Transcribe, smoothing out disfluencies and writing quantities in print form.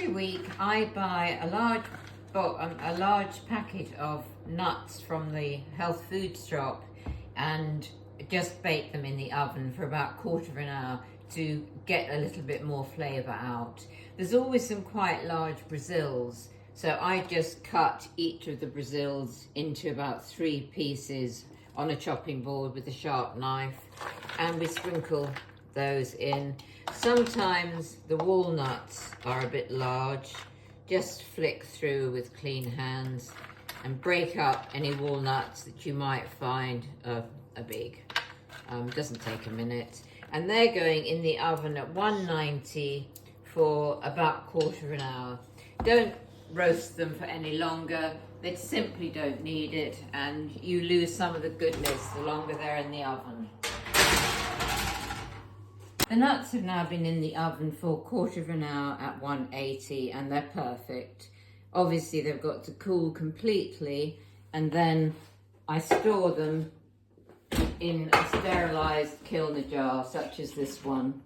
week I buy a large packet of nuts from the health food shop and just bake them in the oven for about a quarter of an hour to get a little bit more flavour out. There's always some quite large Brazils, so I just cut each of the Brazils into about 3 pieces on a chopping board with a sharp knife, and we sprinkle those in. Sometimes the walnuts are a bit large. Just flick through with clean hands and break up any walnuts that you might find are big. Doesn't take a minute. And they're going in the oven at 190 for about a quarter of an hour. Don't roast them for any longer. They simply don't need it, and you lose some of the goodness the longer they're in the oven. The nuts have now been in the oven for a quarter of an hour at 180 and they're perfect. Obviously they've got to cool completely, and then I store them in a sterilised Kilner jar such as this one.